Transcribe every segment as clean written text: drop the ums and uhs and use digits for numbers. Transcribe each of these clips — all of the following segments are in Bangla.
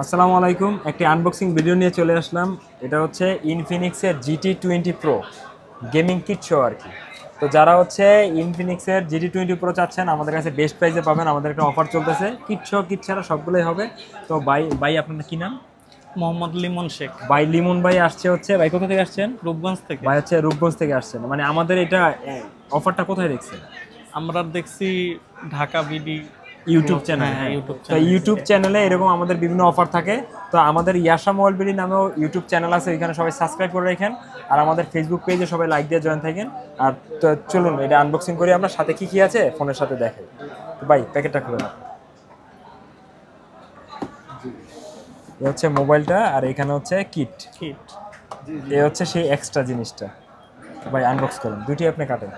আসসালামু আলাইকুম। একটি আনবক্সিং ভিডিও নিয়ে চলে আসলাম। এটা হচ্ছে ইনফিনিক্সের GT20 Pro gaming kit show আর কি। তো যারা হচ্ছে ইনফিনিক্সের GT20 Pro চাচ্ছেন, আমাদের কাছে বেস্ট প্রাইসে পাবেন। আমাদের একটা অফার চলতেছে, কিট শো কিট ছাড়া সবগুলোই হবে। তো ভাই আপনার কি নাম? মোহাম্মদ লিমন শেখ। ভাই লিমন ভাই আসছে হচ্ছে, ভাই কোথা থেকে আসছেন? রূপগঞ্জ থেকে। ভাই হচ্ছে রূপগঞ্জ থেকে আসছেন। মানে আমাদের এটা অফারটা কোথায় দেখছেন? আমরা দেখছি ঢাকা বিডি ইউটিউব চ্যানেল। হ্যাঁ, হ্যাঁ, ইউটিউব তো চ্যানেল। ইউটিউব চ্যানেলে এরকম আমাদের বিভিন্ন অফার থাকে। তো আমাদের ইয়াশা মোবাইল নামেও ইউটিউব চ্যানেল আছে, এখানে সবাই সাবস্ক্রাইব করে রাখেন। আর আমাদের ফেসবুক পেজে সবাই লাইক দিয়ে জয়েন থাকেন। আর তো চলুন এটা আনবক্সিং করি আমরা, সাথে কি কি আছে ফোনের সাথে দেখাই। তো ভাই প্যাকেটটা খুলে নাও। এ হচ্ছে মোবাইলটা, আর এখানে হচ্ছে কিট। কিট। এ হচ্ছে সেই এক্সট্রা জিনিসটা। ভাই আনবক্স করুন, দুটি আপনি কাটেন।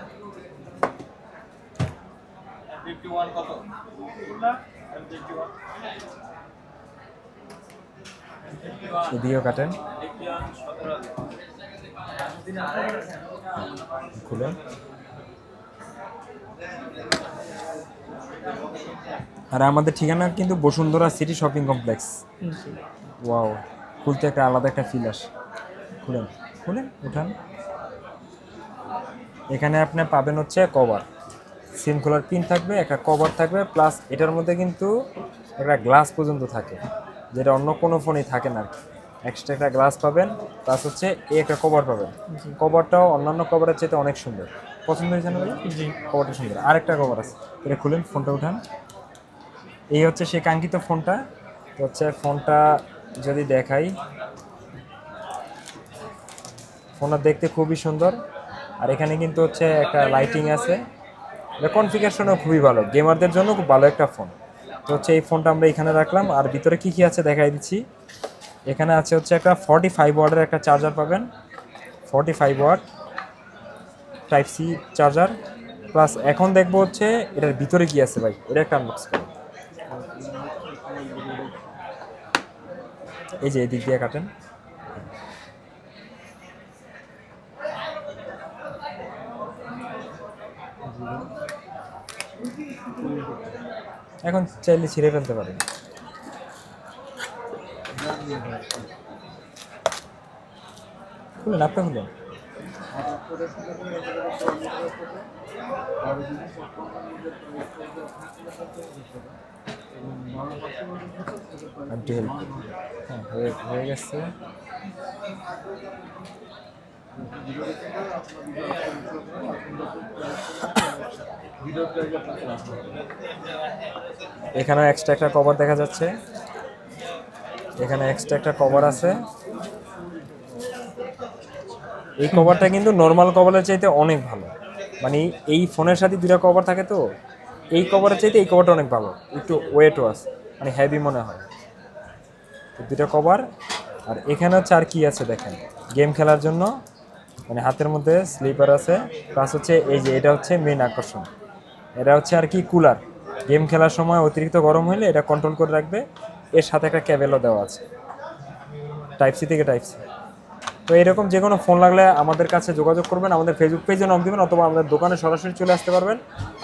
এদিকেও কাটেন, খুলেন। আর আমাদের ঠিকানা কিন্তু Bashundhara city shopping complex. Wow, খুলতে একটা আলাদা একটা ফিল আসে। খুলেন খুলেন, উঠান। এখানে আপনি পাবেন হচ্ছে কভার, সিম খোলার পিন থাকবে, একটা কভার থাকবে, প্লাস এটার মধ্যে কিন্তু একটা গ্লাস পর্যন্ত থাকে, যেটা অন্য কোনো ফোনেই থাকে না আর কি। এক্সট্রা একটা গ্লাস পাবেন, প্লাস হচ্ছে এই একটা কভার পাবেন। কভারটাও অন্যান্য কভারের চাইতে অনেক সুন্দর। পছন্দ হয়েছে না ভাই? জি। কভারটা সুন্দর। আরেকটা কভার আছে, এটা খুলেন, ফোনটা উঠান। এই হচ্ছে সেই কাঙ্ক্ষিত ফোনটা। তো হচ্ছে ফোনটা যদি দেখাই, ফোনটা দেখতে খুবই সুন্দর। আর এখানে কিন্তু হচ্ছে একটা লাইটিং আছে, এটা কনফিগারেশনও খুবই ভালো, গেমারদের জন্য খুব ভালো একটা ফোন। তো হচ্ছে এই ফোনটা আমরা এখানে রাখলাম। আর ভিতরে কি কি আছে দেখাই দিচ্ছি। এখানে আছে হচ্ছে একটা 45 ওয়াটের একটা চার্জার পাবেন, 45 watt type C charger. Plus এখন দেখবো হচ্ছে এটার ভিতরে কি আছে। ভাই এটা একটা আনবক্স করুন। এই যে এদিক দিয়ে কাটেন। এখন চাইলে ছিঁড়ে ফেলতে পারেন। খুলেন, আপনি খুলেন। একটু হেল্প, হ্যাঁ হয়ে গেছে। এখানে এক্সট্রা একটা কভার দেখা যাচ্ছে, এখানে এক্সট্রা একটা কভার আছে। এই কভারটা কিন্তু নর্মাল কভারের চাইতে অনেক ভালো। মানে এই ফোনের সাথে দুটা কভার থাকে, তো এই কভারের চাইতে এই কভারটা অনেক ভালো। একটু ওয়েটও আছে, মানে হেভি মনে হয়। তো দুটা কভার। আর এখানে হচ্ছে আর কি আছে দেখেন, গেম খেলার জন্য মানে হাতের মধ্যে স্লিপার আছে। প্লাস হচ্ছে এই যে এটা হচ্ছে মেন আকর্ষণ, এটা হচ্ছে আর কি কুলার। গেম খেলার সময় অতিরিক্ত গরম হলে এটা কন্ট্রোল করে রাখবে। এর সাথে একটা ক্যাবেলও দেওয়া আছে, টাইপ সি থেকে টাইপ সি। তো এরকম যে কোনো ফোন লাগলে আমাদের কাছে যোগাযোগ করবেন, আমাদের ফেসবুক পেজে নক দেবেন, অথবা আমাদের দোকানে সরাসরি চলে আসতে পারবেন।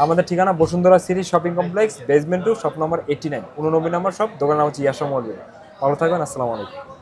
আমাদের ঠিকানা Bashundhara city shopping complex, basement 2, shop number 89, 89 নম্বর শপ। দোকানের নাম হচ্ছে ইয়াশা মোবাইল। ভালো থাকবেন, আসসালামু আলাইকুম।